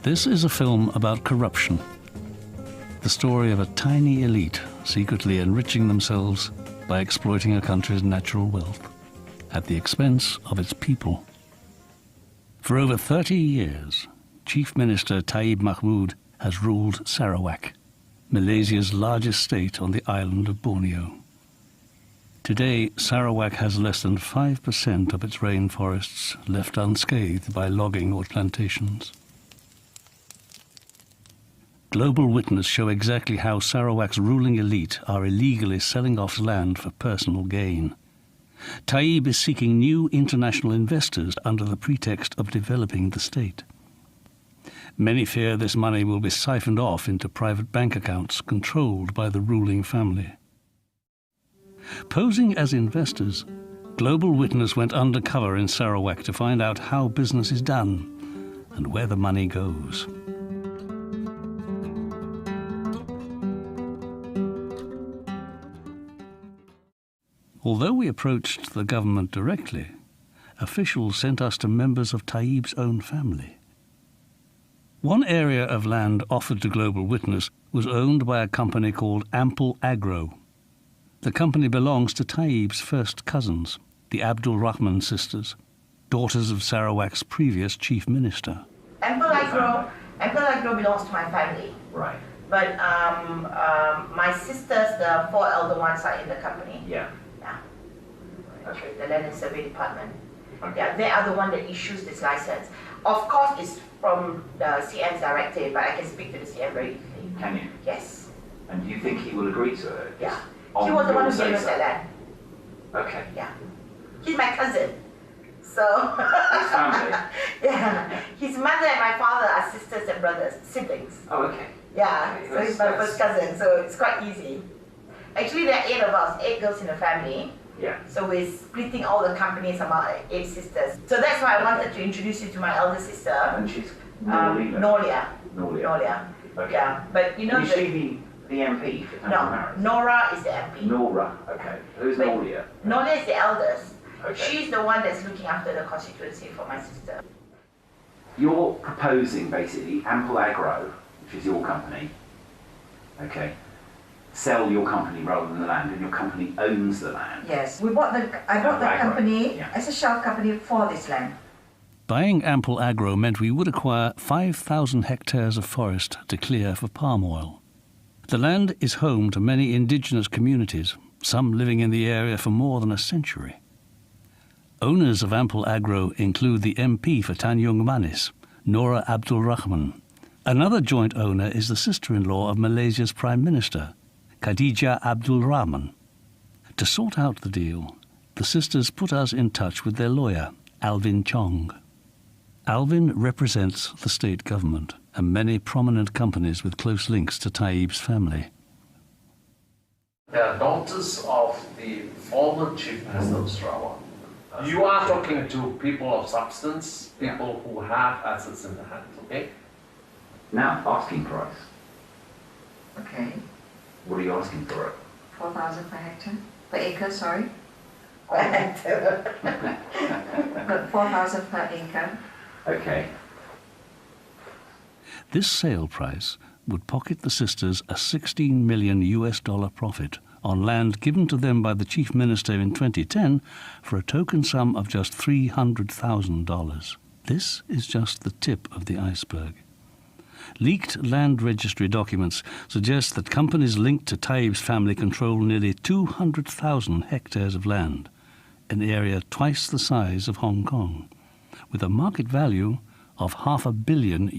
This is a film about corruption. The story of a tiny elite secretly enriching themselves by exploiting a country's natural wealth at the expense of its people. For over 30 years, Chief Minister Taib Mahmud has ruled Sarawak, Malaysia's largest state on the island of Borneo. Today, Sarawak has less than 5% of its rainforests left unscathed by logging or plantations. Global Witness show exactly how Sarawak's ruling elite are illegally selling off land for personal gain. Taib is seeking new international investors under the pretext of developing the state. Many fear this money will be siphoned off into private bank accounts controlled by the ruling family. Posing as investors, Global Witness went undercover in Sarawak to find out how business is done and where the money goes. Although we approached the government directly, officials sent us to members of Taib's own family. One area of land offered to Global Witness was owned by a company called Ample Agro. The company belongs to Taib's first cousins, the Abdul Rahman sisters, daughters of Sarawak's previous chief minister. Ample Agro belongs to my family. Right. But my sisters, the 4 elder ones, are in the company. Yeah. Yeah. Okay. The Land and Survey Department. Okay. Yeah, they are the one that issues this license. Of course, it's from the CM's directive, but I can speak to the CM very easily. Can you? Yes. And do you think he will agree to it? Yeah. He was the one who gave us that land. Okay. Yeah. He's my cousin. So. His family? Yeah. His mother and my father are sisters and brothers, siblings. Oh, okay. Yeah. Okay, So he's my first cousin, so it's quite easy. Actually, there are 8 of us, 8 girls in the family. Yeah. So we're splitting all the companies among 8 sisters. So that's why I wanted to introduce you to my elder sister. And she's Nolia. Nolia. Okay. Yeah. But you know Is she the MP for no, Marriage? Nora is the MP. Nora, okay. Who's But Nolia? Nolia is the eldest. Okay. She's the one that's looking after the constituency for my sister. You're proposing basically Ample Agro, which is your company, okay, sell your company rather than the land, and your company owns the land. Yes, I bought the company Yeah. as a shell company for this land. Buying Ample Agro meant we would acquire 5,000 hectares of forest to clear for palm oil. The land is home to many indigenous communities, some living in the area for more than a century. Owners of Ample Agro include the MP for Tanjung Manis, Nora Abdul Rahman. Another joint owner is the sister-in-law of Malaysia's Prime Minister, Khadijah Abdul Rahman. To sort out the deal, the sisters put us in touch with their lawyer, Alvin Chong. Alvin represents the state government and many prominent companies with close links to Taib's family. They are daughters of the former Chief Minister of Sarawak. You are talking to people of substance, people who have assets in the hand, okay? Now, asking price. Okay, What are you asking for it? 4,000 per hectare, per acre, sorry. Right. But 4,000 per acre. Okay. This sale price would pocket the sisters a $16 million profit on land given to them by the Chief Minister in 2010 for a token sum of just $300,000. This is just the tip of the iceberg. Leaked land registry documents suggest that companies linked to Taib's family control nearly 200,000 hectares of land, an area twice the size of Hong Kong, with a market value of $500 million.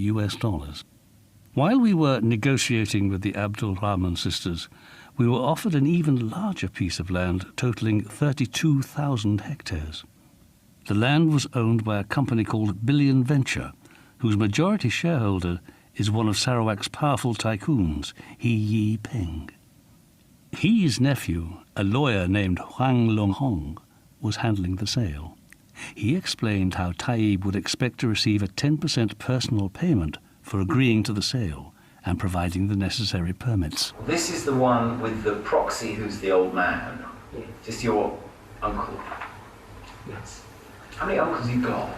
While we were negotiating with the Abdul Rahman sisters, we were offered an even larger piece of land totaling 32,000 hectares. The land was owned by a company called Billion Venture, whose majority shareholder is one of Sarawak's powerful tycoons, He Yi Peng. He's nephew, a lawyer named Huang Long Hong, was handling the sale. He explained how Taib would expect to receive a 10% personal payment for agreeing to the sale and providing the necessary permits. This is the one with the proxy who's the old man. Yes. Just your uncle. Yes. How many uncles you got?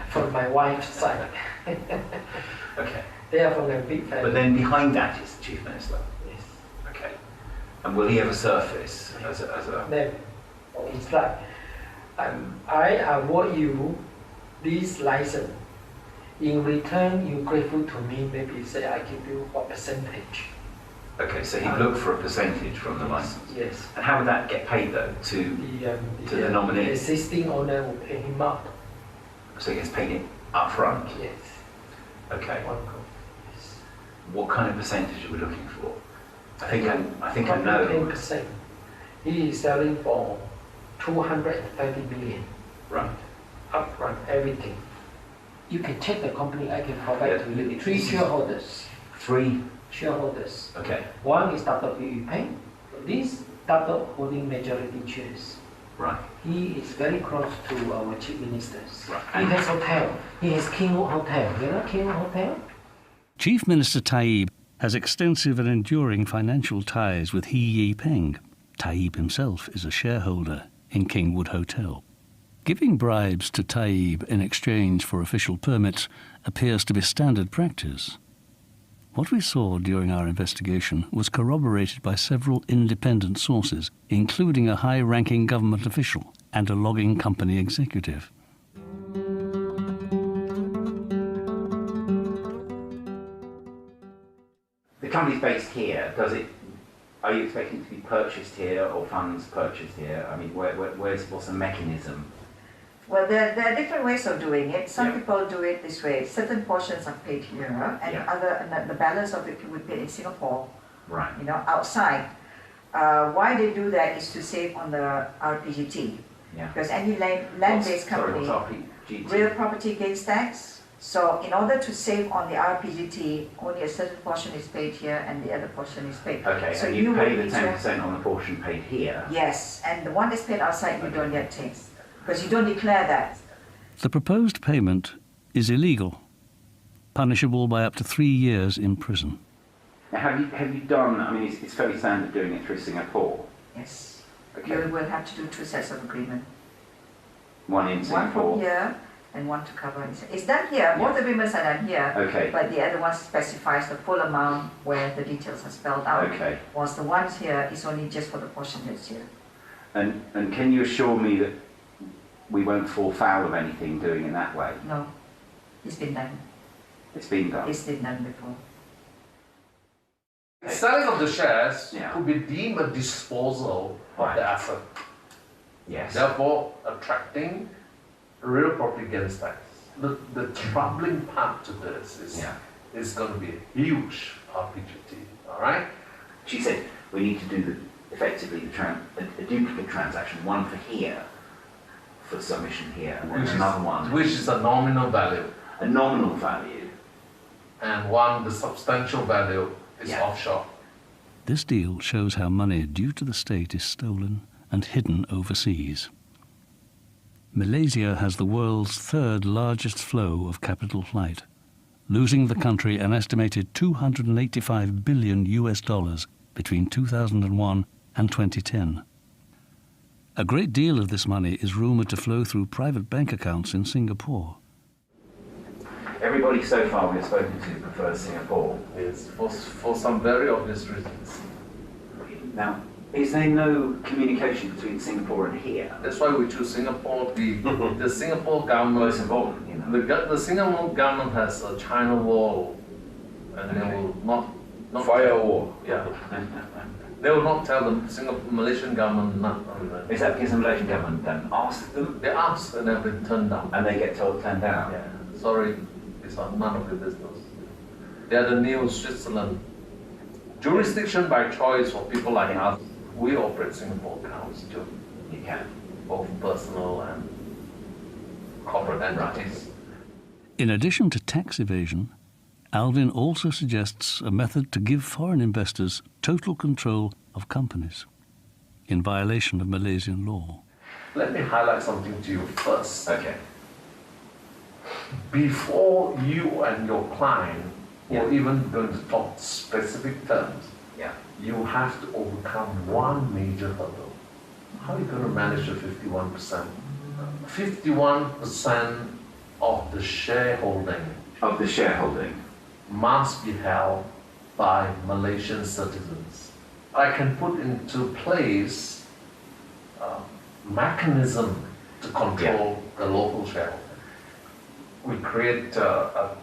from my wife's side. Okay. They are from a big family. But then behind that is the Chief Minister. Yes. Okay. And will he ever surface as a... Then it's like, I award you this license. In return, you're grateful to me, maybe say I give you a percentage. Okay, so he'd look for a percentage from the license. Yes. And how would that get paid though to the nominee? The existing owner will pay him up. So he gets paid it up front? Yes. Okay. One go. Yes. What kind of percentage are we looking for? I think I know. 10%. He is selling for 230 million. Right. Upfront, everything. You can check the company, I can provide to you. 3 shareholders. 3? Shareholders. Okay. One is Dr. Pemimpin. This Dr. holding majority shares. Right. He is very close to our chief ministers. Right. He has hotel. He has Kingwood Hotel. You know Kingwood Hotel? Chief Minister Taib has extensive and enduring financial ties with He Yipeng. Taib himself is a shareholder in Kingwood Hotel. Giving bribes to Taib in exchange for official permits appears to be standard practice. What we saw during our investigation was corroborated by several independent sources, including a high-ranking government official and a logging company executive. The company's based here. Are you expecting it to be purchased here or funds purchased here? I mean, what's the mechanism? Well, there are different ways of doing it. Some Yeah. people do it this way. Certain portions are paid here, and Yeah. the balance of it will be paid in Singapore, Right. outside. Why they do that is to save on the RPGT. Yeah. Because any land-based company, What's RPGT? real property gains tax. So in order to save on the RPGT, only a certain portion is paid here and the other portion is paid. Okay, so and you pay will the be 10% on the portion paid here. Yes, and the one that's paid outside you don't get tax, because you don't declare that. The proposed payment is illegal, punishable by up to 3 years in prison. Now, have you done? I mean, it's fairly standard doing it through Singapore. Yes. Okay. You will have to do 2 sets of agreement. One in One Singapore. from here and one to cover. It's done here. Both agreements are done here. Okay. But the other one specifies the full amount where the details are spelled out. Okay. Whilst the ones here is only just for the portion that's here. And can you assure me that we won't fall foul of anything doing it that way? No, it's been done. It's been done. It's been done before. Selling of the shares Yeah. could be deemed a disposal of Right. the asset, Yes. therefore attracting real property gains tax. The troubling part to this is Yeah. it's going to be a huge RPGT, all right? She said we need to do effectively a duplicate transaction, one for here, for submission here, and then another one, Which is a nominal value, a nominal value. and one, the substantial value, is Yeah. offshore. This deal shows how money due to the state is stolen and hidden overseas. Malaysia has the world's 3rd largest flow of capital flight, losing the country an estimated $285 billion between 2001 and 2010. A great deal of this money is rumoured to flow through private bank accounts in Singapore. Everybody so far we've spoken to prefers Singapore. Yes, for some very obvious reasons. Now, is there no communication between Singapore and here? That's why we choose Singapore. The Singapore Well, government, it's important, you know. the Singapore government has a China wall, and they will not Firewall. Yeah, they will not tell the Malaysian government not. Is that because the Malaysian government don't ask them They ask and they've been turned down. and they get told turned down? Yeah, sorry, it's none of your business. They are the new Switzerland. Jurisdiction by choice for people like us. We operate Singapore accounts too, You can. both personal and corporate entities. In addition to tax evasion, Alvin also suggests a method to give foreign investors total control of companies, in violation of Malaysian law. Let me highlight something to you first. Okay. Before you and your client Yeah. or even going to talk specific terms, Yeah. you have to overcome one major hurdle. How are you going to manage the 51%? 51% of the shareholding Of the shareholding. must be held by Malaysian citizens. I can put into place a mechanism to control the local shareholding. We create a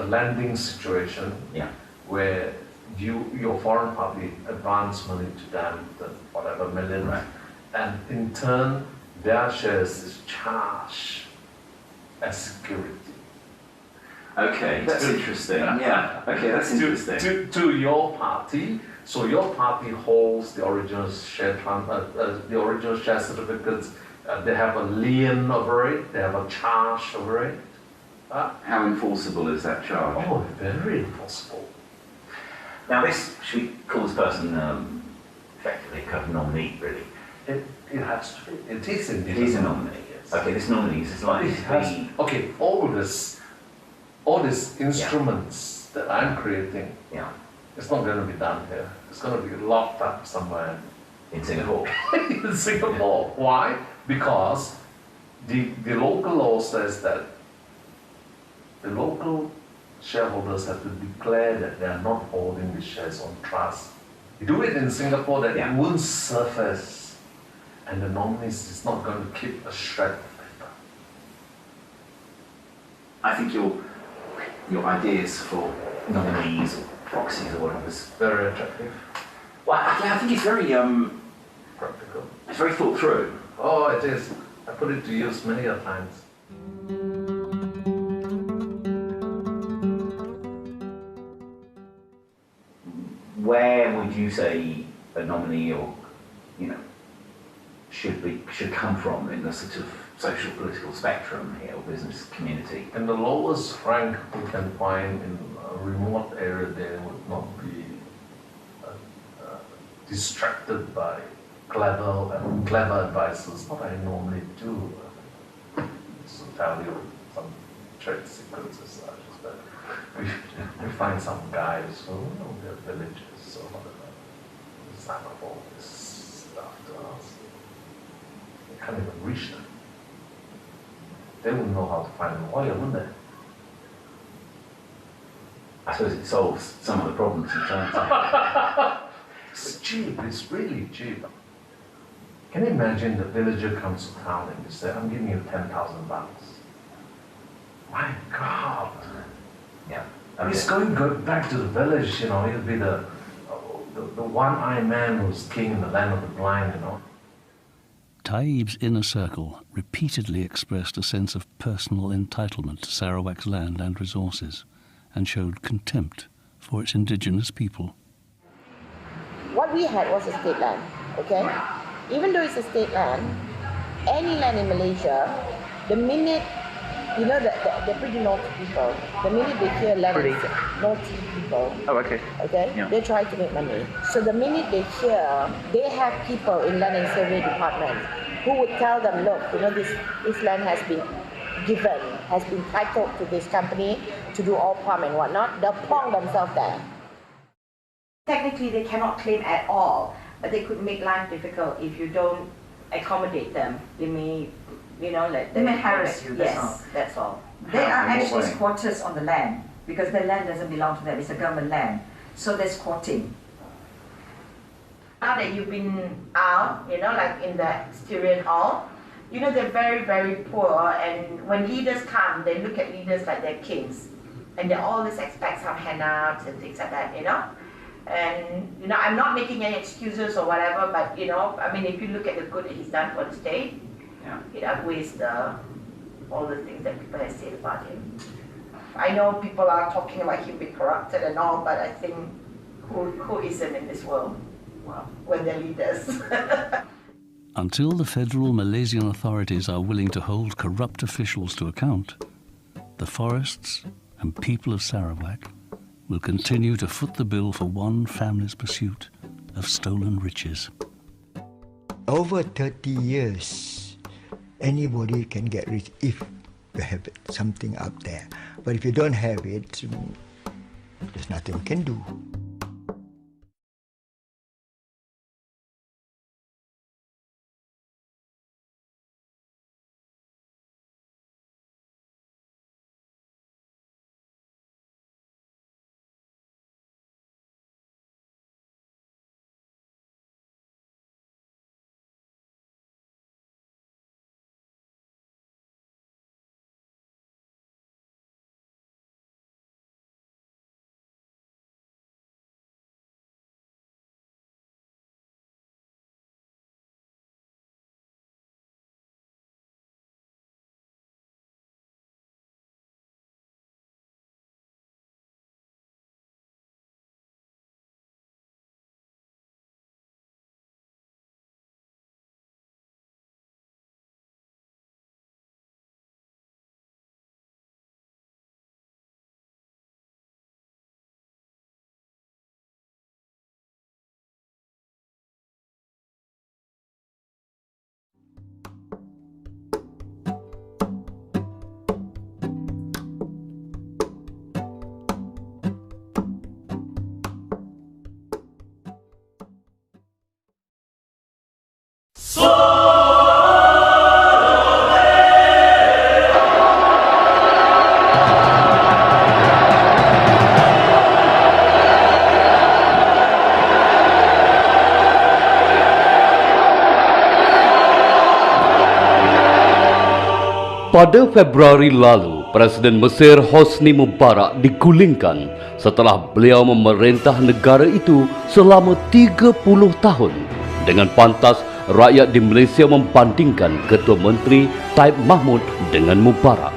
lending situation Yeah. where your foreign party advance money to them, the whatever million, Right. and in turn their shares is charged as security. Okay, that's interesting. Yeah. Okay, that's interesting. To your party, so your party holds the original share the original share certificates. They have a lien over it. They have a charge over it. How enforceable is that charge? Oh, very enforceable. Now, should we call this person effectively a kind of nominee, really? It has to be. It is indeed. It is a nominee. Yes. Okay, this nominee is likely to be. Okay, all these instruments that I'm creating, Yeah. it's not going to be done here. It's going to be locked up somewhere In Singapore. in Singapore. Why? Because the local law says that the local shareholders have to declare that they are not holding the shares on trust. You do it in Singapore, that Yeah. it won't surface, and the nominees is not going to keep a shred of paper. I think your ideas for nominees or proxies or whatever is Very attractive, well. Yeah, I think it's very practical. it's very thought through. Oh, it is. I put it to use many a times. Where would you say a nominee or should come from in the sort of social political spectrum here or business community? In the lowest rank we can find in a remote area, they would not be distracted by clever advices. What I normally do is to tell you some trade secrets as such, is that we find some guys who they're villagers or whatever, sign up all this stuff to us. We can't even reach them. They wouldn't know how to find a lawyer, wouldn't they? I suppose it solves some of the problems in terms of. It's cheap, it's really cheap. Can you imagine the villager comes to town and you say, I'm giving you 10,000 bucks. My God. Yeah. He's going back to the village, he'll be the one-eyed man who's king in the land of the blind, Taib's inner circle repeatedly expressed a sense of personal entitlement to Sarawak's land and resources, and showed contempt for its indigenous people. What we had was a state land, okay? Even though it's a state land, any land in Malaysia, the minute, they're pretty naughty people. The minute they hear land is naughty people, okay. they try to make money. So the minute they hear, they have people in land and survey department who would tell them, look, this land has been given, has been titled to this company to do all farm and whatnot. They'll plonk themselves there. Technically, they cannot claim at all, but they could make life difficult if you don't accommodate them. They may, They may harass you, that's all. Yes, that's all. They are In what actually way? squatters on the land because the land doesn't belong to them, it's a government land. So they're squatting. Now that you've been out, like in the Styrian Hall, they're very, very poor, and when leaders come, they look at leaders like they're kings. And they always expect some handouts and things like that, And, I'm not making any excuses or whatever, but, if you look at the good that he's done for the state, Yeah. it outweighs all the things that people have said about him. I know people are talking about him being corrupted and all, but I think who isn't in this world? Well, when they're leaders. Until the federal Malaysian authorities are willing to hold corrupt officials to account, the forests and people of Sarawak will continue to foot the bill for one family's pursuit of stolen riches. Over 30 years, anybody can get rich if you have something up there. But if you don't have it, there's nothing we can do. Pada Februari lalu, Presiden Mesir Hosni Mubarak digulingkan setelah beliau memerintah negara itu selama 30 tahun. Dengan pantas, rakyat di Malaysia membandingkan Ketua Menteri Taib Mahmud dengan Mubarak.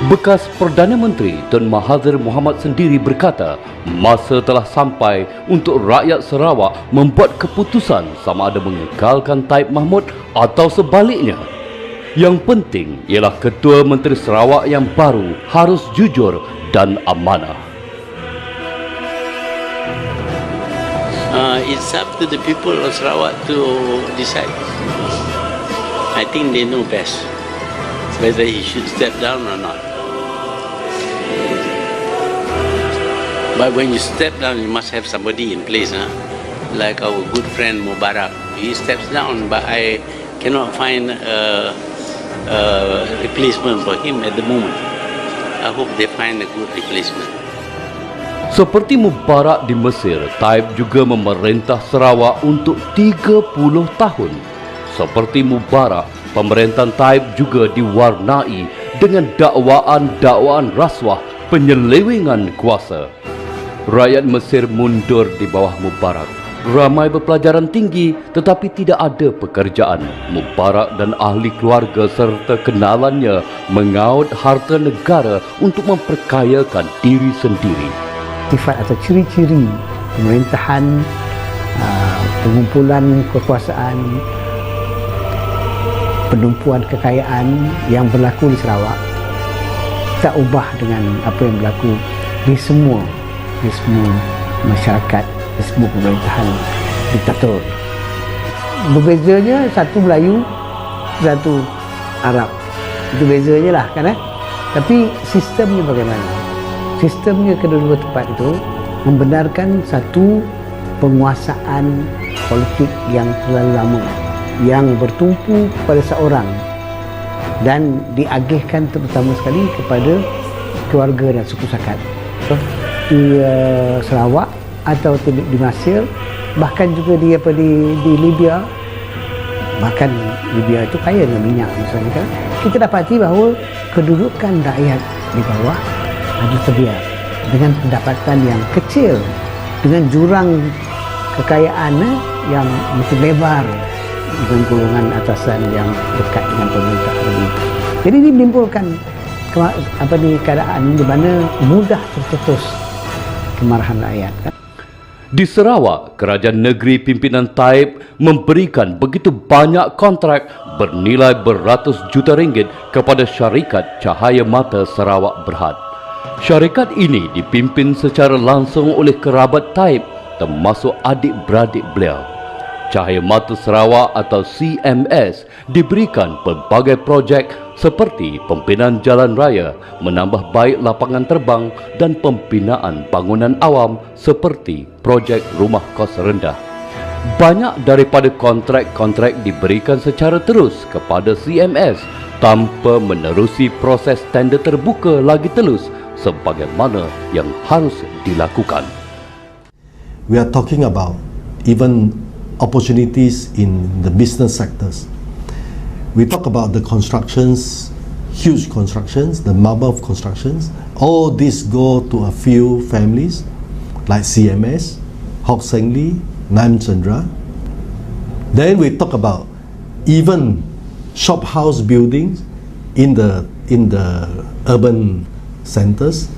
Bekas Perdana Menteri Tun Mahathir Mohamad sendiri berkata, masa telah sampai untuk rakyat Sarawak membuat keputusan sama ada mengekalkan Taib Mahmud atau sebaliknya. Yang penting ialah Ketua Menteri Sarawak yang baru harus jujur dan amanah. It's up to the people of Sarawak to decide. I think they know best whether he should step down or not. But when you step down, you must have somebody in place, huh? Like our good friend Mubarak. He steps down, but I cannot find a replacement for him at the moment. I hope they find a good replacement. Seperti Mubarak di Mesir, Taib juga memerintah Sarawak untuk 30 tahun. Seperti Mubarak, pemerintahan Taib juga diwarnai dengan dakwaan-dakwaan rasuah, penyelewengan kuasa. Rakyat Mesir mundur di bawah Mubarak. Ramai berpelajaran tinggi tetapi tidak ada pekerjaan. Mubarak dan ahli keluarga serta kenalannya mengaut harta negara untuk memperkayakan diri sendiri. Sifat atau ciri-ciri pemerintahan, pengumpulan kekuasaan, penumpuan kekayaan yang berlaku di Sarawak tak ubah dengan apa yang berlaku di semua masyarakat, di semua pemerintahan diktator. Berbezanya satu Melayu, satu Arab. Itu bezanya lah kan. Tapi sistemnya bagaimana? Sistemnya kedua-dua tempat itu membenarkan satu penguasaan politik yang terlalu lama, yang bertumpu pada seorang dan diagihkan terutama sekali kepada keluarga dan suku sakat. Di Sarawak atau di Mesir, bahkan juga di Libya, bahkan Libya itu kaya dengan minyak misalnya kan, kita dapati bahawa kedudukan rakyat di bawah ada terbiar dengan pendapatan yang kecil, dengan jurang kekayaan yang makin lebar dengan golongan atasan yang dekat dengan pemerintah ini. Jadi ini menimbulkan keadaan di mana mudah tercetus kemarahan rakyat. Di Sarawak, kerajaan negeri pimpinan Taib memberikan begitu banyak kontrak bernilai beratus juta ringgit kepada syarikat Cahaya Mata Sarawak Berhad. Syarikat ini dipimpin secara langsung oleh kerabat Taib termasuk adik-beradik beliau. Cahaya Mata Sarawak atau CMS diberikan pelbagai projek seperti pembinaan jalan raya, menambah baik lapangan terbang dan pembinaan bangunan awam seperti projek rumah kos rendah. Banyak daripada kontrak-kontrak diberikan secara terus kepada CMS tanpa menerusi proses tender terbuka lagi telus sebagaimana yang harus dilakukan. We are talking about even opportunities in the business sectors. We talk about the constructions, huge constructions, the number of constructions. All these go to a few families like CMS, Hock Seng Lee, Nam Chandra. Then we talk about even shop house buildings in the urban centers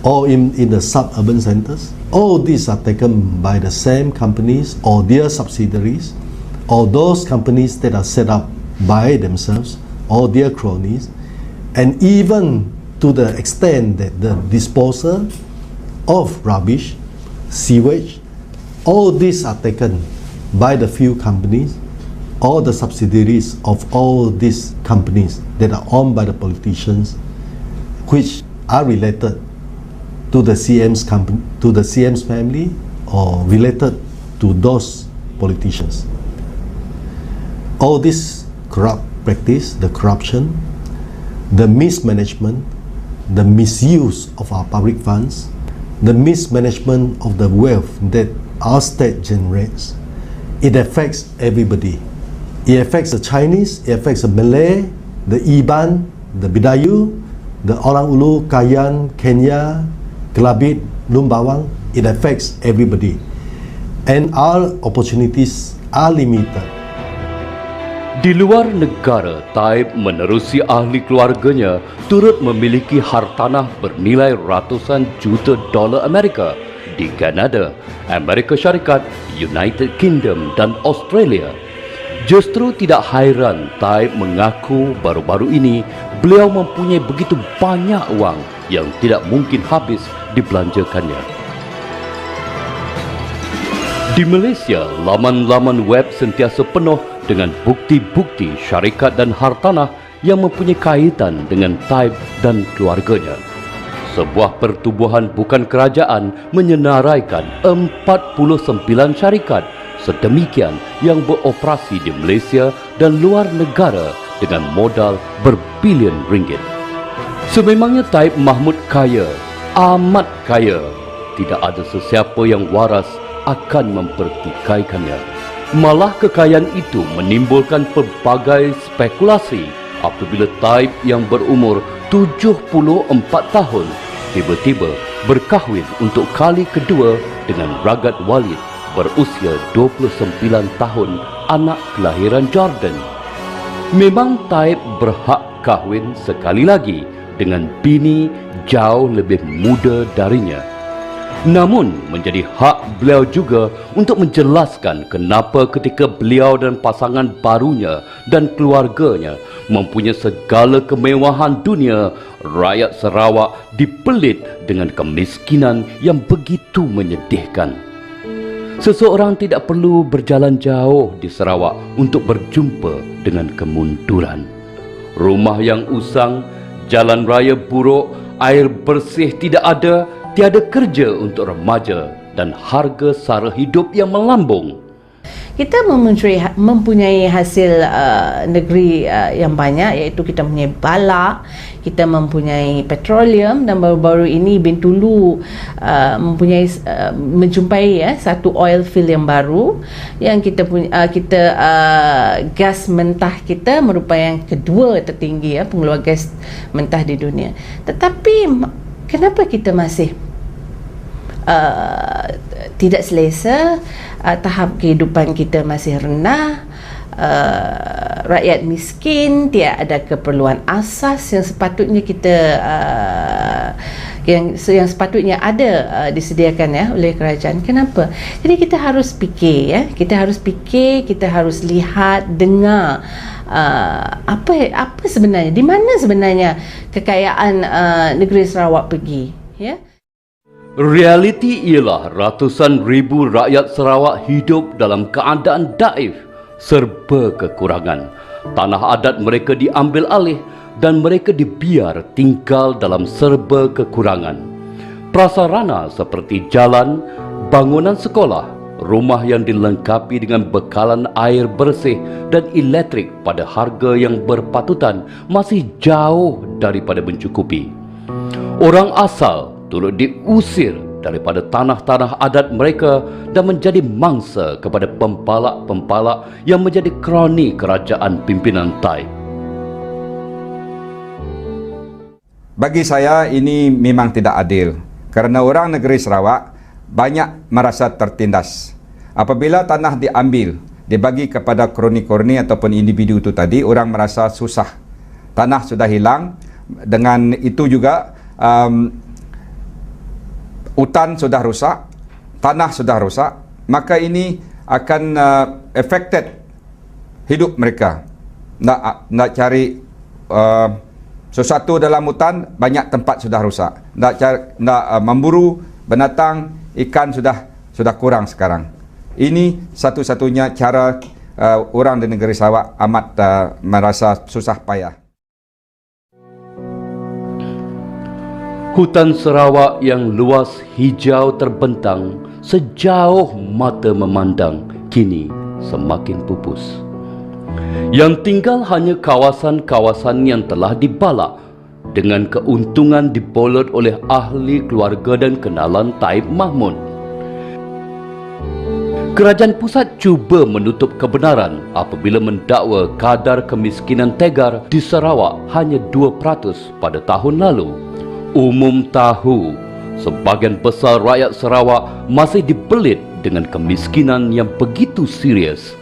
or in the suburban centers. All these are taken by the same companies or their subsidiaries or those companies that are set up by themselves or their cronies, and even to the extent that the disposal of rubbish, sewage, all these are taken by the few companies or the subsidiaries of all these companies that are owned by the politicians, which are related to the CM's company, to the CM's family, or related to those politicians. All this corrupt practice, the corruption, the mismanagement, the misuse of our public funds, the mismanagement of the wealth that our state generates, it affects everybody. It affects the Chinese, it affects the Malay, the Iban, the Bidayu, the Orang Ulu, Kayan, Kenya, Kelabit, Lumbawang. It affects everybody. And our opportunities are limited. Di luar negara, Taib menerusi ahli keluarganya turut memiliki hartanah bernilai ratusan juta dolar Amerika di Kanada, Amerika Syarikat, United Kingdom dan Australia. Justru tidak hairan Taib mengaku baru-baru ini beliau mempunyai begitu banyak wang yang tidak mungkin habis dibelanjakannya. Di Malaysia, laman-laman web sentiasa penuh dengan bukti-bukti syarikat dan hartanah yang mempunyai kaitan dengan Taib dan keluarganya. Sebuah pertubuhan bukan kerajaan menyenaraikan 49 syarikat sedemikian yang beroperasi di Malaysia dan luar negara dengan modal berbilion ringgit. Sememangnya Taib Mahmud kaya, amat kaya. Tidak ada sesiapa yang waras akan mempertikaikannya. Malah kekayaan itu menimbulkan pelbagai spekulasi apabila Taib yang berumur 74 tahun tiba-tiba berkahwin untuk kali kedua dengan Ragat Walid berusia 29 tahun, anak kelahiran Jordan. Memang Taib berhak kahwin sekali lagi dengan bini jauh lebih muda darinya. Namun menjadi hak beliau juga untuk menjelaskan kenapa ketika beliau dan pasangan barunya dan keluarganya mempunyai segala kemewahan dunia, rakyat Sarawak dipelit dengan kemiskinan yang begitu menyedihkan. Seseorang tidak perlu berjalan jauh di Sarawak untuk berjumpa dengan kemunduran. Rumah yang usang, jalan raya buruk, air bersih tidak ada, tiada kerja untuk remaja dan harga sara hidup yang melambung. Kita mempunyai hasil negeri yang banyak, iaitu kita mempunyai balak, kita mempunyai petroleum, dan baru-baru ini Bintulu menjumpai satu oil field yang baru yang kita gas mentah kita merupakan yang kedua tertinggi pengeluar gas mentah di dunia. Tetapi kenapa kita masih tidak selesa, tahap kehidupan kita masih rendah, rakyat miskin, tidak ada keperluan asas yang sepatutnya kita yang sepatutnya ada disediakan oleh kerajaan. Kenapa? Jadi kita harus fikir, kita harus lihat, dengar apa sebenarnya, di mana sebenarnya kekayaan negeri Sarawak pergi, Realiti ialah ratusan ribu rakyat Sarawak hidup dalam keadaan daif, serba kekurangan. Tanah adat mereka diambil alih dan mereka dibiar tinggal dalam serba kekurangan. Prasarana seperti jalan, bangunan sekolah, rumah yang dilengkapi dengan bekalan air bersih dan elektrik pada harga yang berpatutan masih jauh daripada mencukupi. Orang asal turut diusir daripada tanah-tanah adat mereka dan menjadi mangsa kepada pempalak-pempalak yang menjadi kroni kerajaan pimpinan Taib. Bagi saya ini memang tidak adil kerana orang negeri Sarawak banyak merasa tertindas. Apabila tanah diambil, dibagi kepada kroni-kroni ataupun individu itu tadi, orang merasa susah. Tanah sudah hilang, dengan itu juga hutan sudah rusak, tanah sudah rusak, maka ini akan affected hidup mereka. Nak cari sesuatu dalam hutan, banyak tempat sudah rusak. Nak memburu binatang, ikan sudah kurang sekarang. Ini satu-satunya cara orang di negeri Sarawak amat merasa susah payah. Hutan Sarawak yang luas hijau terbentang sejauh mata memandang kini semakin pupus. Yang tinggal hanya kawasan-kawasan yang telah dibalak dengan keuntungan dibolot oleh ahli keluarga dan kenalan Taib Mahmud. Kerajaan pusat cuba menutup kebenaran apabila mendakwa kadar kemiskinan tegar di Sarawak hanya 2% pada tahun lalu. Umum tahu, sebahagian besar rakyat Sarawak masih dibelit dengan kemiskinan yang begitu serius.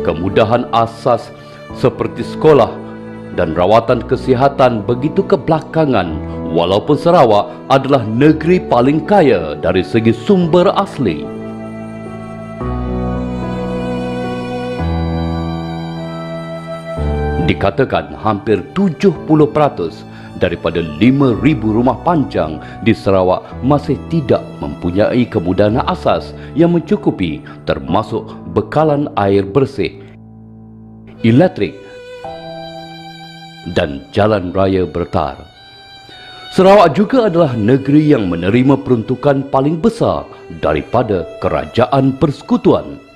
Kemudahan asas seperti sekolah dan rawatan kesihatan begitu kebelakangan, walaupun Sarawak adalah negeri paling kaya dari segi sumber asli. Dikatakan hampir 70% daripada 5,000 rumah panjang di Sarawak masih tidak mempunyai kemudahan asas yang mencukupi, termasuk bekalan air bersih, elektrik dan jalan raya bertar. Sarawak juga adalah negeri yang menerima peruntukan paling besar daripada kerajaan persekutuan.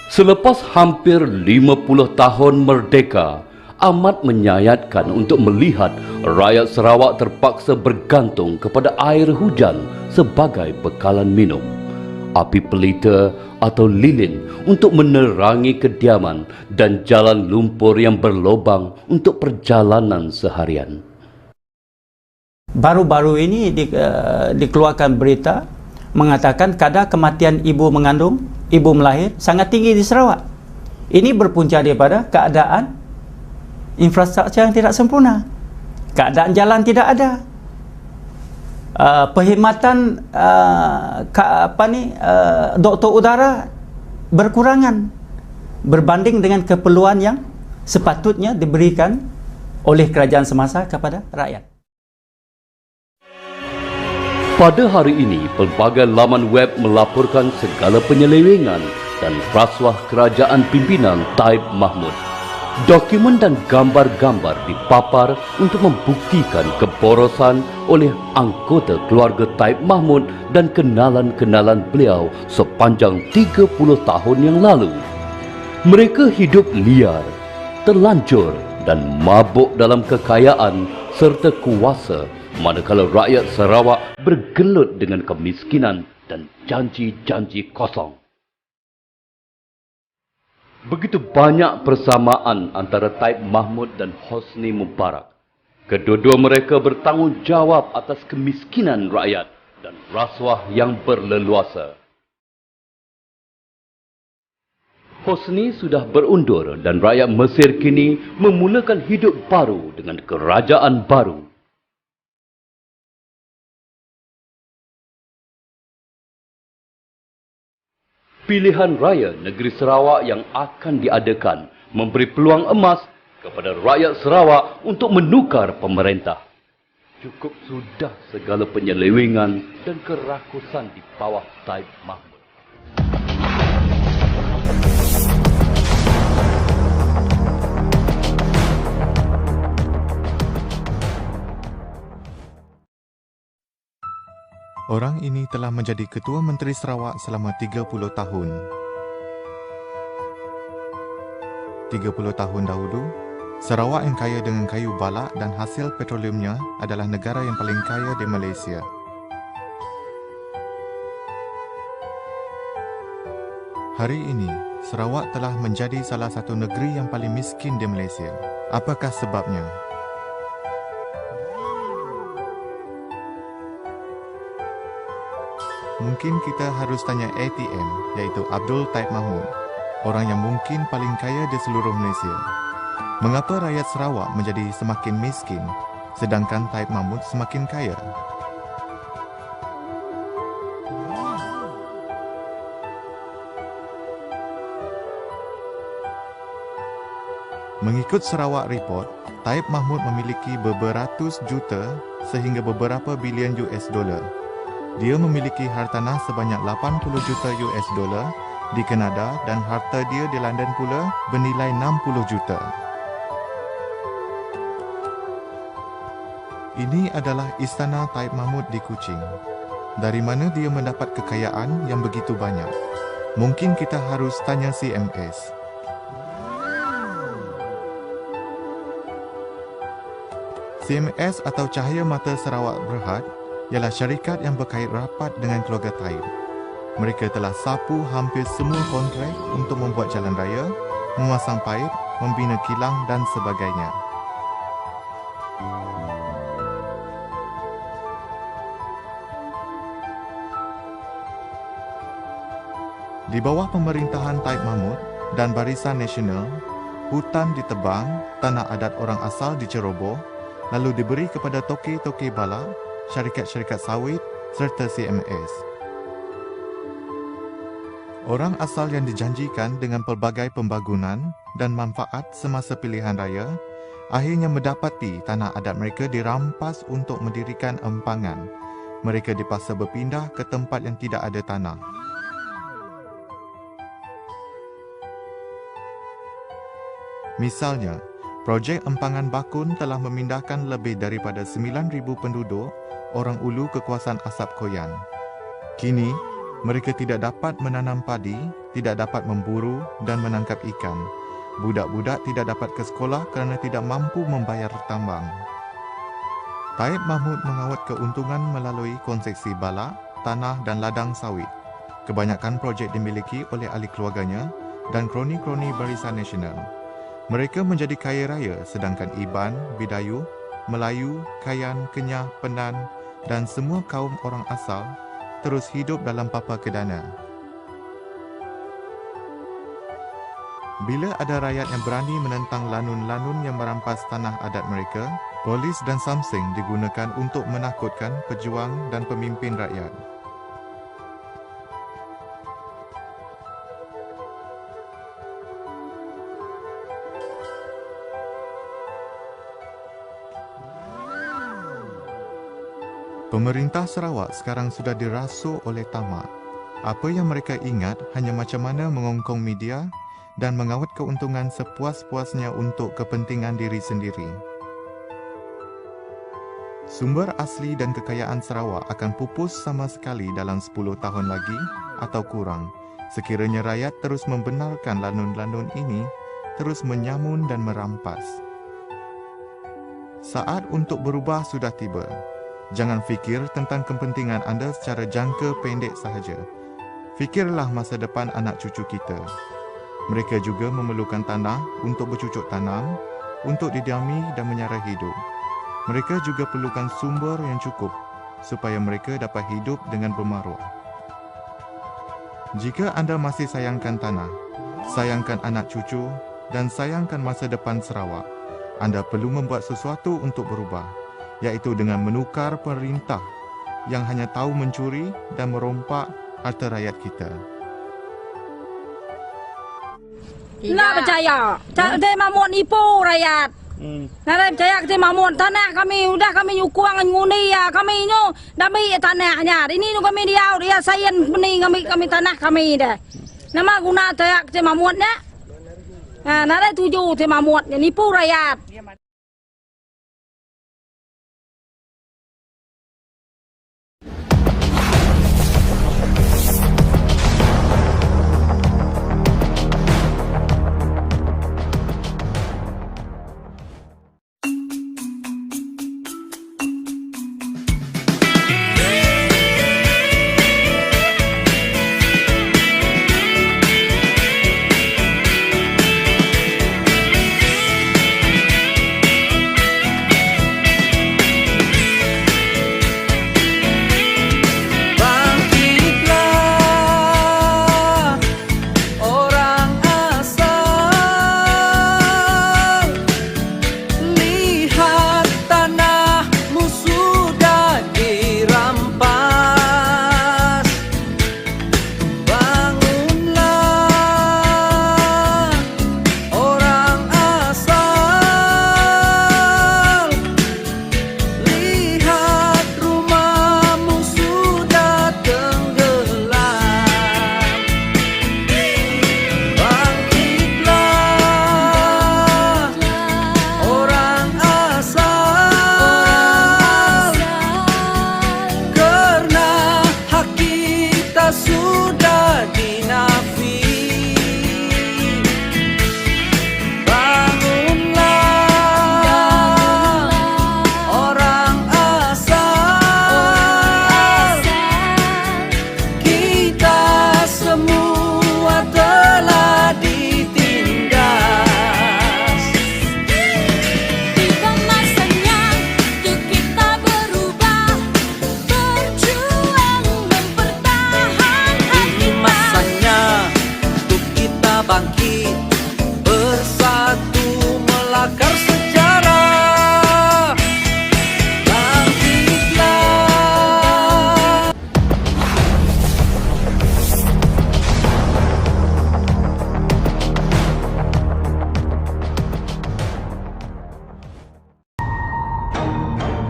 Selepas hampir 50 tahun merdeka, amat menyayatkan untuk melihat rakyat Sarawak terpaksa bergantung kepada air hujan sebagai bekalan minum, api pelita atau lilin untuk menerangi kediaman, dan jalan lumpur yang berlubang untuk perjalanan seharian. Baru-baru ini dikeluarkan berita mengatakan kadar kematian ibu mengandung, ibu melahir sangat tinggi di Sarawak. Ini berpunca daripada keadaan infrastruktur yang tidak sempurna, keadaan jalan tidak ada, perkhidmatan doktor udara berkurangan berbanding dengan keperluan yang sepatutnya diberikan oleh kerajaan semasa kepada rakyat. Pada hari ini, pelbagai laman web melaporkan segala penyelewengan dan rasuah kerajaan pimpinan Taib Mahmud. Dokumen dan gambar-gambar dipapar untuk membuktikan keborosan oleh anggota keluarga Taib Mahmud dan kenalan-kenalan beliau sepanjang 30 tahun yang lalu. Mereka hidup liar, terlanjur dan mabuk dalam kekayaan serta kuasa, manakala rakyat Sarawak bergelut dengan kemiskinan dan janji-janji kosong. Begitu banyak persamaan antara Taib Mahmud dan Hosni Mubarak. Kedua-dua mereka bertanggungjawab atas kemiskinan rakyat dan rasuah yang berleluasa. Hosni sudah berundur dan rakyat Mesir kini memulakan hidup baru dengan kerajaan baru. Pilihan raya negeri Sarawak yang akan diadakan memberi peluang emas kepada rakyat Sarawak untuk menukar pemerintah. Cukup sudah segala penyelewengan dan kerakusan di bawah Taib Mahmud. Orang ini telah menjadi Ketua Menteri Sarawak selama 30 tahun. 30 tahun dahulu, Sarawak yang kaya dengan kayu balak dan hasil petroleumnya adalah negara yang paling kaya di Malaysia. Hari ini, Sarawak telah menjadi salah satu negeri yang paling miskin di Malaysia. Apakah sebabnya? Mungkin kita harus tanya ATM, iaitu Abdul Taib Mahmud, orang yang mungkin paling kaya di seluruh Malaysia. Mengapa rakyat Sarawak menjadi semakin miskin, sedangkan Taib Mahmud semakin kaya? Mengikut Sarawak Report, Taib Mahmud memiliki beratus juta sehingga beberapa bilion US dollar. Dia memiliki hartanah sebanyak 80 juta US dollar di Kanada dan harta dia di London pula bernilai 60 juta. Ini adalah istana Taib Mahmud di Kuching. Dari mana dia mendapat kekayaan yang begitu banyak? Mungkin kita harus tanya CMS. CMS atau Cahaya Mata Sarawak Berhad ialah syarikat yang berkait rapat dengan keluarga Taib. mereka telah sapu hampir semua kontrak untuk membuat jalan raya, memasang paip, membina kilang dan sebagainya. Di bawah pemerintahan Taib Mahmud dan Barisan Nasional, hutan ditebang, tanah adat orang asal diceroboh, lalu diberi kepada toke-toke bala, syarikat-syarikat sawit serta CMS. Orang asal yang dijanjikan dengan pelbagai pembangunan dan manfaat semasa pilihan raya, akhirnya mendapati tanah adat mereka dirampas untuk mendirikan empangan. Mereka dipaksa berpindah ke tempat yang tidak ada tanah. Misalnya, projek empangan Bakun telah memindahkan lebih daripada 9,000 penduduk orang Ulu ke kawasan Asap Koyan. Kini, mereka tidak dapat menanam padi, tidak dapat memburu dan menangkap ikan. Budak-budak tidak dapat ke sekolah kerana tidak mampu membayar tambang. Taib Mahmud mengawat keuntungan melalui konseksi bala, tanah dan ladang sawit. Kebanyakan projek dimiliki oleh ahli keluarganya dan kroni-kroni Barisan Nasional. Mereka menjadi kaya raya sedangkan Iban, Bidayuh, Melayu, Kayan, Kenyah, Penan dan semua kaum orang asal terus hidup dalam papa kedana. Bila ada rakyat yang berani menentang lanun-lanun yang merampas tanah adat mereka, polis dan samseng digunakan untuk menakutkan pejuang dan pemimpin rakyat. Pemerintah Sarawak sekarang sudah dirasuk oleh tamak. Apa yang mereka ingat hanya macam mana mengongkong media dan mengawat keuntungan sepuas-puasnya untuk kepentingan diri sendiri. Sumber asli dan kekayaan Sarawak akan pupus sama sekali dalam 10 tahun lagi atau kurang, sekiranya rakyat terus membenarkan lanun-lanun ini terus menyamun dan merampas. Saat untuk berubah sudah tiba. Jangan fikir tentang kepentingan anda secara jangka pendek sahaja. Fikirlah masa depan anak cucu kita. Mereka juga memerlukan tanah untuk bercucuk tanam, untuk didiami dan menyara hidup. Mereka juga perlukan sumber yang cukup supaya mereka dapat hidup dengan bermaruah. Jika anda masih sayangkan tanah, sayangkan anak cucu dan sayangkan masa depan Sarawak, anda perlu membuat sesuatu untuk berubah, iaitu dengan menukar pemerintah yang hanya tahu mencuri dan merompak harta rakyat kita. Nak percaya, dia mamu nipu rakyat. Nak percaya kita mamu tanah kami, udah kami nyukuang nguni ya kami nyu dami tanahnya. Ini nu kami dia sayen benih kami tanah kami dah. Nama guna percaya kita mamunya. Nah, nak tuju kita mamu nipu rakyat.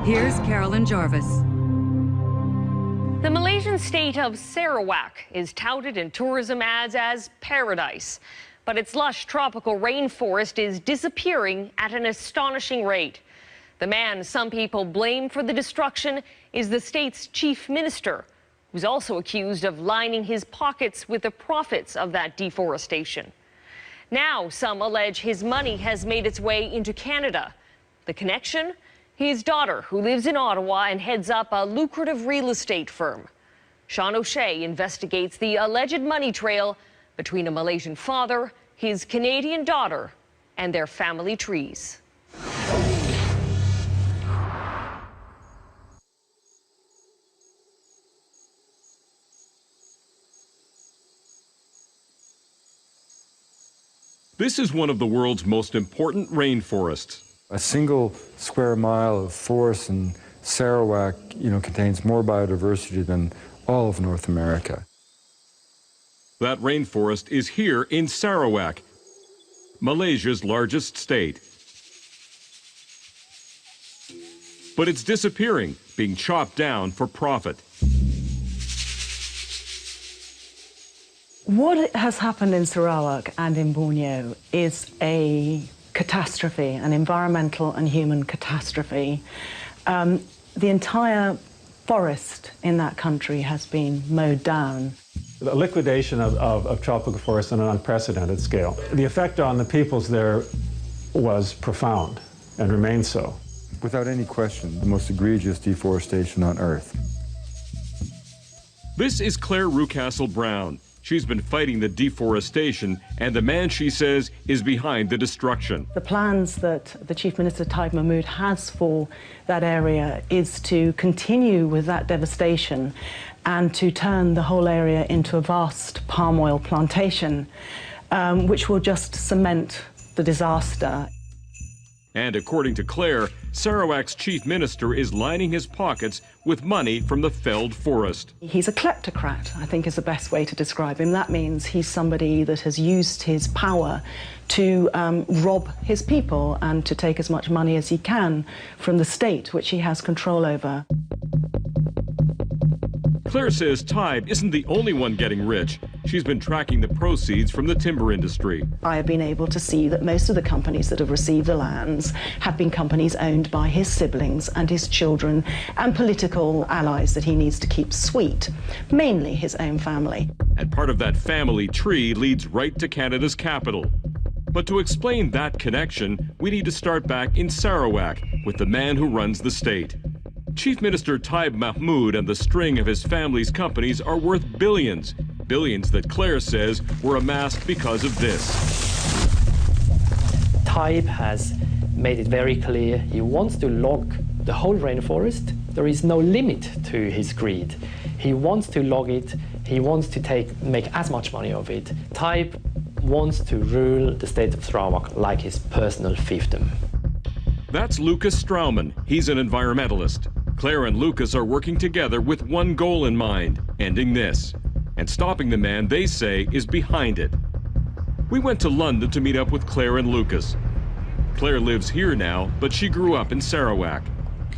Here's Carolyn Jarvis. The Malaysian state of Sarawak is touted in tourism ads as paradise, but its lush tropical rainforest is disappearing at an astonishing rate. The man some people blame for the destruction is the state's chief minister, who's also accused of lining his pockets with the profits of that deforestation. Now, some allege his money has made its way into Canada. The connection? His daughter, who lives in Ottawa and heads up a lucrative real estate firm. Sean O'Shea investigates the alleged money trail between a Malaysian father, his Canadian daughter, and their family trees. This is one of the world's most important rainforests. A single square mile of forest in Sarawak, contains more biodiversity than all of North America. That rainforest is here in Sarawak, Malaysia's largest state. But it's disappearing, being chopped down for profit. What has happened in Sarawak and in Borneo is a catastrophe, an environmental and human catastrophe. The entire forest in that country has been mowed down. The liquidation of tropical forests on an unprecedented scale. The effect on the peoples there was profound and remains so. Without any question, the most egregious deforestation on Earth. This is Claire Rucastle Brown. She's been fighting the deforestation, and the man, she says, is behind the destruction. The plans that the Chief Minister Taib Mahmud has for that area is to continue with that devastation and to turn the whole area into a vast palm oil plantation, which will just cement the disaster. And according to Claire, Sarawak's chief minister is lining his pockets with money from the felled forest. He's a kleptocrat, I think is the best way to describe him. That means he's somebody that has used his power to rob his people and to take as much money as he can from the state, which he has control over. Claire says Taib isn't the only one getting rich. She's been tracking the proceeds from the timber industry. I have been able to see that most of the companies that have received the lands have been companies owned by his siblings and his children and political allies that he needs to keep sweet, mainly his own family. And part of that family tree leads right to Canada's capital. But to explain that connection, we need to start back in Sarawak with the man who runs the state. Chief Minister Taib Mahmud and the string of his family's companies are worth billions. Billions that Claire says were amassed because of this. Taib has made it very clear he wants to log the whole rainforest. There is no limit to his greed. He wants to log it. He wants to make as much money of it. Taib wants to rule the state of Sarawak like his personal fiefdom. That's Lucas Strauman. He's an environmentalist. Claire and Lucas are working together with one goal in mind, ending this, and stopping the man they say is behind it. We went to London to meet up with Claire and Lucas. Claire lives here now, but she grew up in Sarawak.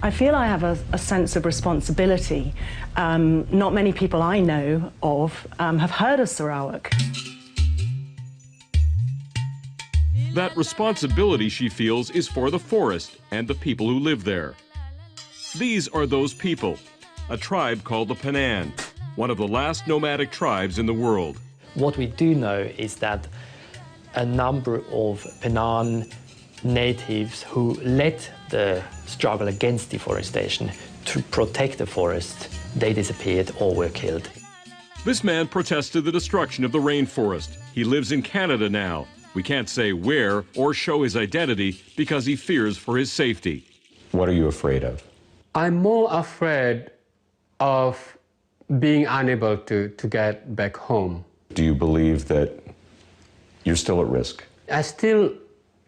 I feel I have a sense of responsibility. Not many people I know of have heard of Sarawak. That responsibility, she feels, is for the forest and the people who live there. These are those people, a tribe called the Penan, one of the last nomadic tribes in the world. What we do know is that a number of Penan natives who led the struggle against deforestation to protect the forest, they disappeared or were killed. This man protested the destruction of the rainforest. He lives in Canada now. We can't say where or show his identity because he fears for his safety. What are you afraid of? I'm more afraid of being unable to get back home. Do you believe that you're still at risk? I still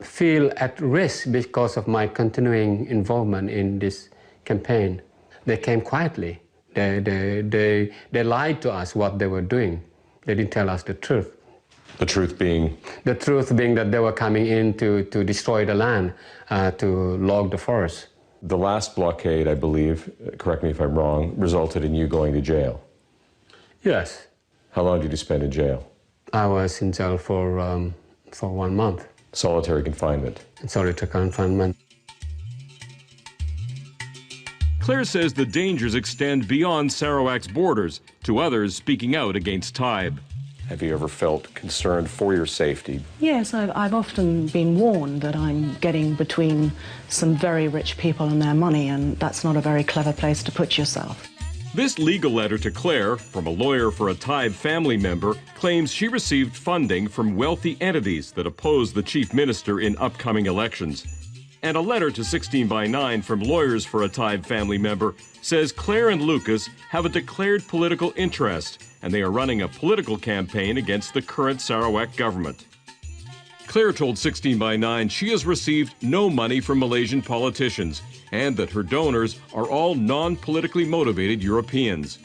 feel at risk because of my continuing involvement in this campaign. They came quietly. They lied to us what they were doing. They didn't tell us the truth. The truth being? The truth being that they were coming in to destroy the land, to log the forest. The last blockade, I believe, correct me if I'm wrong, resulted in you going to jail. Yes. How long did you spend in jail? I was in jail for 1 month. Solitary confinement. Solitary confinement. Claire says the dangers extend beyond Sarawak's borders to others speaking out against Taib. Have you ever felt concerned for your safety? Yes, I've often been warned that I'm getting between some very rich people and their money, and that's not a very clever place to put yourself. This legal letter to Claire from a lawyer for a Taib family member claims she received funding from wealthy entities that oppose the chief minister in upcoming elections. And a letter to 16 by 9 from lawyers for a Taib family member says Claire and Lucas have a declared political interest, and they are running a political campaign against the current Sarawak government. Claire told 16 by 9 she has received no money from Malaysian politicians and that her donors are all non-politically motivated Europeans.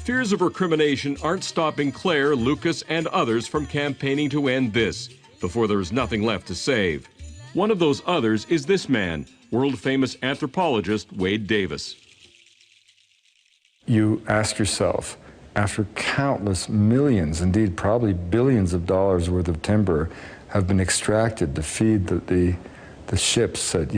Fears of recrimination aren't stopping Claire, Lucas, and others from campaigning to end this before there is nothing left to save. One of those others is this man, world-famous anthropologist Wade Davis. You ask yourself, after countless millions, indeed probably billions of dollars worth of timber have been extracted to feed the ships that,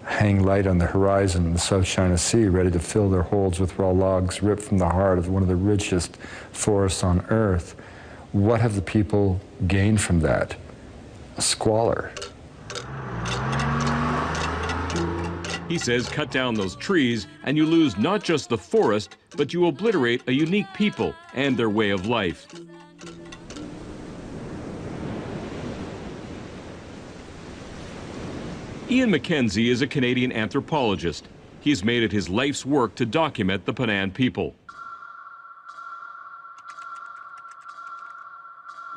hang light on the horizon in the South China Sea, ready to fill their holds with raw logs ripped from the heart of one of the richest forests on Earth. What have the people gained from that? Squalor. He says cut down those trees and you lose not just the forest, but you obliterate a unique people and their way of life. Ian Mackenzie is a Canadian anthropologist. He's made it his life's work to document the Penan people.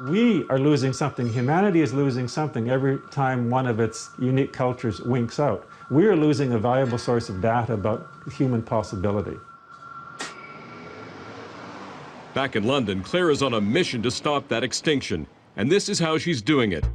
We are losing something. Humanity is losing something every time one of its unique cultures winks out. We are losing a valuable source of data about human possibility. Back in London, Claire is on a mission to stop that extinction, and this is how she's doing it.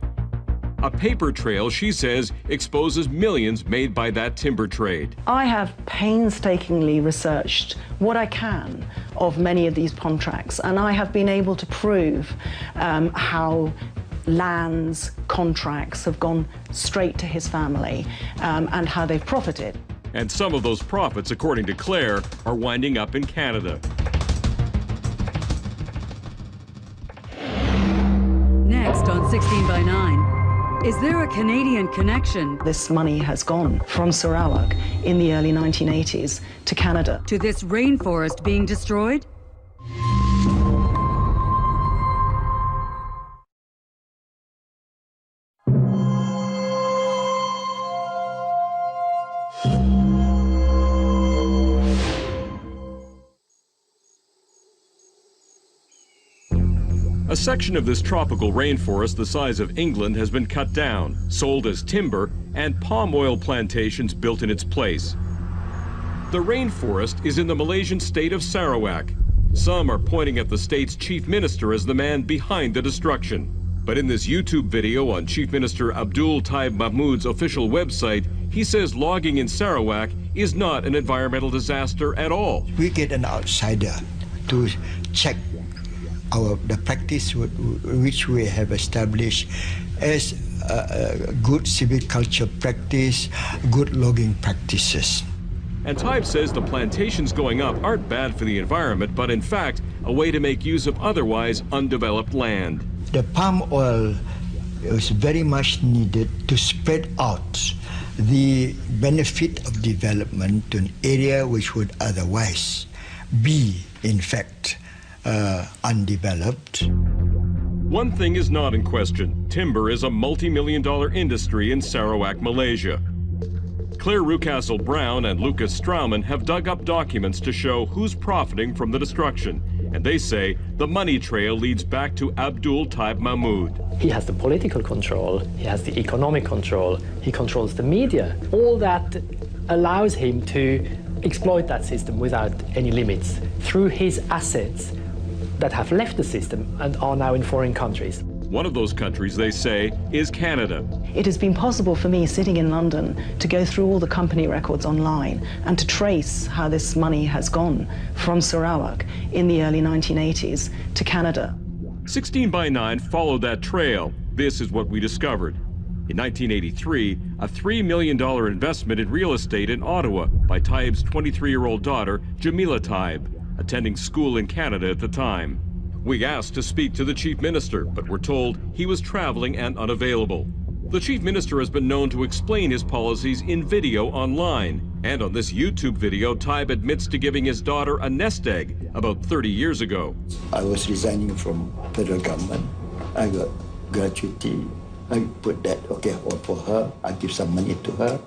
A paper trail, she says, exposes millions made by that timber trade. I have painstakingly researched what I can of many of these contracts, and I have been able to prove how lands, contracts have gone straight to his family and how they've profited. And some of those profits, according to Claire, are winding up in Canada. Next on 16 by 9. Is there a Canadian connection? This money has gone from Sarawak in the early 1980s to Canada. To this rainforest being destroyed? A section of this tropical rainforest the size of England has been cut down, sold as timber, and palm oil plantations built in its place. The rainforest is in the Malaysian state of Sarawak. Some are pointing at the state's chief minister as the man behind the destruction. But in this YouTube video on Chief Minister Abdul Taib Mahmud's official website, he says logging in Sarawak is not an environmental disaster at all. We get an outsider to check the practice which we have established as good civic culture practice, good logging practices. And Taib says the plantations going up aren't bad for the environment, but in fact, a way to make use of otherwise undeveloped land. The palm oil is very much needed to spread out the benefit of development to an area which would otherwise be, in fact, undeveloped. One thing is not in question. Timber is a multi-million-dollar industry in Sarawak, Malaysia. Claire Rucastle-Brown and Lucas Strauman have dug up documents to show who's profiting from the destruction. And they say the money trail leads back to Abdul Taib Mahmud. He has the political control, he has the economic control, he controls the media. All that allows him to exploit that system without any limits through his assets that have left the system and are now in foreign countries. One of those countries, they say, is Canada. It has been possible for me, sitting in London, to go through all the company records online and to trace how this money has gone from Sarawak in the early 1980s to Canada. 16 by 9 followed that trail. This is what we discovered. In 1983, a $3 million investment in real estate in Ottawa by Taib's 23-year-old daughter, Jamila Taib, attending school in Canada at the time. We asked to speak to the Chief Minister, but were told he was traveling and unavailable. The Chief Minister has been known to explain his policies in video online. And on this YouTube video, Taib admits to giving his daughter a nest egg about 30 years ago. I was resigning from federal government. I got gratuity. I put that, okay, for her. I give some money to her.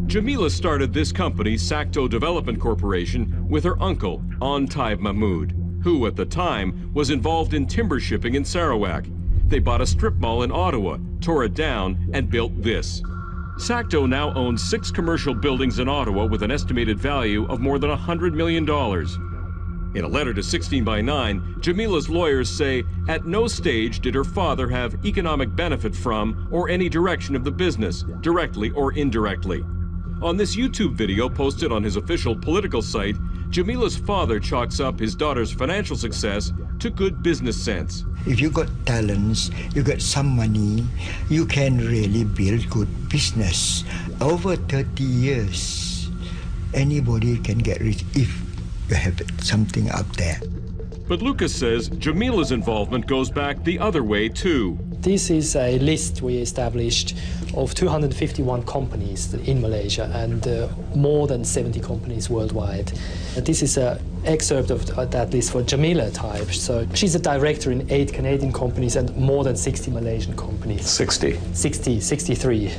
Jamila started this company, Sakto Development Corporation, with her uncle, Taib Mahmood, who at the time was involved in timber shipping in Sarawak. They bought a strip mall in Ottawa, tore it down, and built this. Sakto now owns 6 commercial buildings in Ottawa with an estimated value of more than $100 million. In a letter to 16 by 9, Jamila's lawyers say at no stage did her father have economic benefit from or any direction of the business, directly or indirectly. On this YouTube video posted on his official political site, Jamila's father chalks up his daughter's financial success to good business sense. If you got talents, you got some money, you can really build good business. Over 30 years, anybody can get rich if you have something up there. But Lucas says Jamila's involvement goes back the other way too. This is a list we established of 251 companies in Malaysia and more than 70 companies worldwide. This is an excerpt of that list for Jamila Taib. So she's a director in 8 Canadian companies and more than 60 Malaysian companies. 63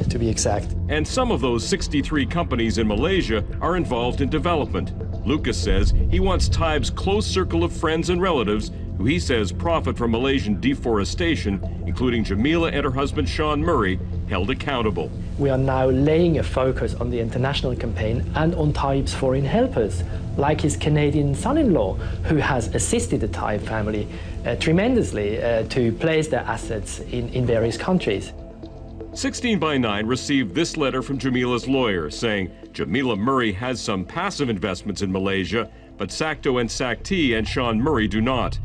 to be exact. And some of those 63 companies in Malaysia are involved in development. Lucas says he wants Taib's close circle of friends and relatives who he says profit from Malaysian deforestation, including Jamila and her husband Sean Murray, held accountable. We are now laying a focus on the international campaign and on Taib's foreign helpers, like his Canadian son-in-law, who has assisted the Taib family tremendously to place their assets in various countries. 16 by 9 received this letter from Jamila's lawyer saying Jamila Murray has some passive investments in Malaysia, but Sakto and Sakti and Sean Murray do not.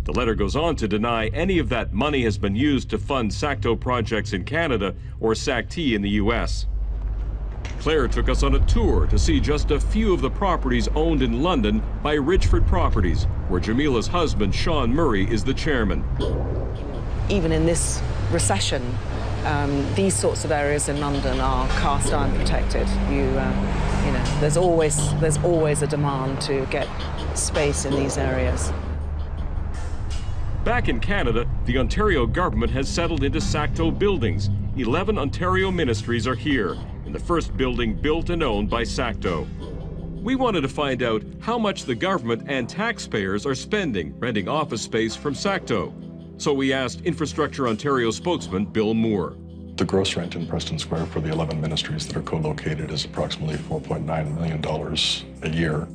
The letter goes on to deny any of that money has been used to fund Sakto projects in Canada or Sakti in the U.S. Claire took us on a tour to see just a few of the properties owned in London by Richford Properties, where Jamila's husband, Sean Murray, is the chairman. Even in this recession, these sorts of areas in London are cast iron protected. You know, there's always a demand to get space in these areas. Back in Canada, the Ontario government has settled into Sakto buildings. 11 Ontario ministries are here, in the first building built and owned by Sakto. We wanted to find out how much the government and taxpayers are spending renting office space from Sakto. So we asked Infrastructure Ontario spokesman Bill Moore. The gross rent in Preston Square for the 11 ministries that are co-located is approximately $4.9 million a year.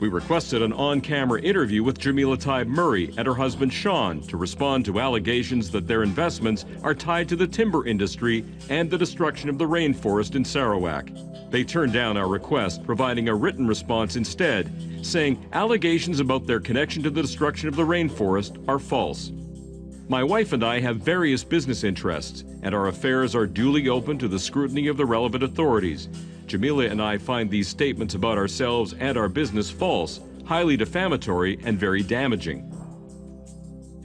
We requested an on-camera interview with Jamila Taib Murray and her husband Sean to respond to allegations that their investments are tied to the timber industry and the destruction of the rainforest in Sarawak. They turned down our request, providing a written response instead, saying allegations about their connection to the destruction of the rainforest are false. My wife and I have various business interests, and our affairs are duly open to the scrutiny of the relevant authorities. Jamila and I find these statements about ourselves and our business false, highly defamatory, and very damaging.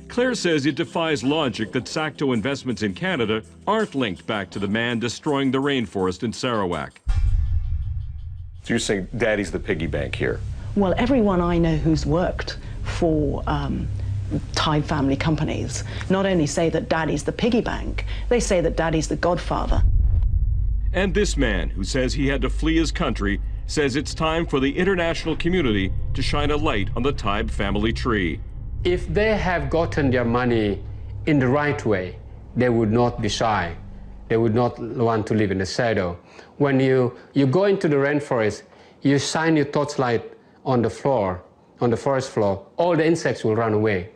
Claire says it defies logic that Sakto investments in Canada aren't linked back to the man destroying the rainforest in Sarawak. So you're saying Daddy's the piggy bank here? Well, everyone I know who's worked for Taib family companies not only say that Daddy's the piggy bank, they say that Daddy's the godfather. And this man, who says he had to flee his country, says it's time for the international community to shine a light on the Taib family tree. If they have gotten their money in the right way, they would not be shy. They would not want to live in the shadow. When you go into the rainforest, you shine your torchlight on the floor, on the forest floor, all the insects will run away.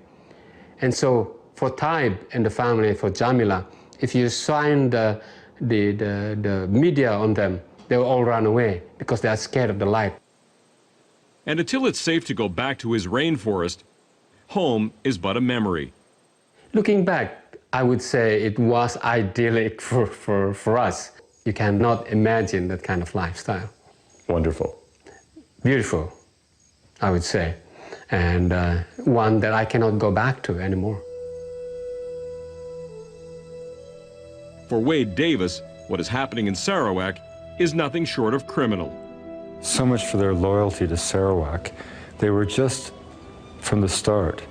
And so for Taib and the family, for Jamila, if you shine the media on them, they will all run away because they are scared of the light. And until it's safe to go back to his rainforest, home is but a memory. Looking back, I would say it was idyllic for us. You cannot imagine that kind of lifestyle. Wonderful. Beautiful, I would say, and one that I cannot go back to anymore. For Wade Davis, what is happening in Sarawak is nothing short of criminal. So much for their loyalty to Sarawak. They were just, from the start,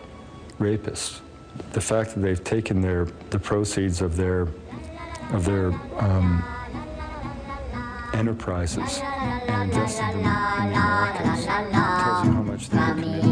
rapists. The fact that they've taken the proceeds of their enterprises and invested them in the Americans tells you how much they were committed.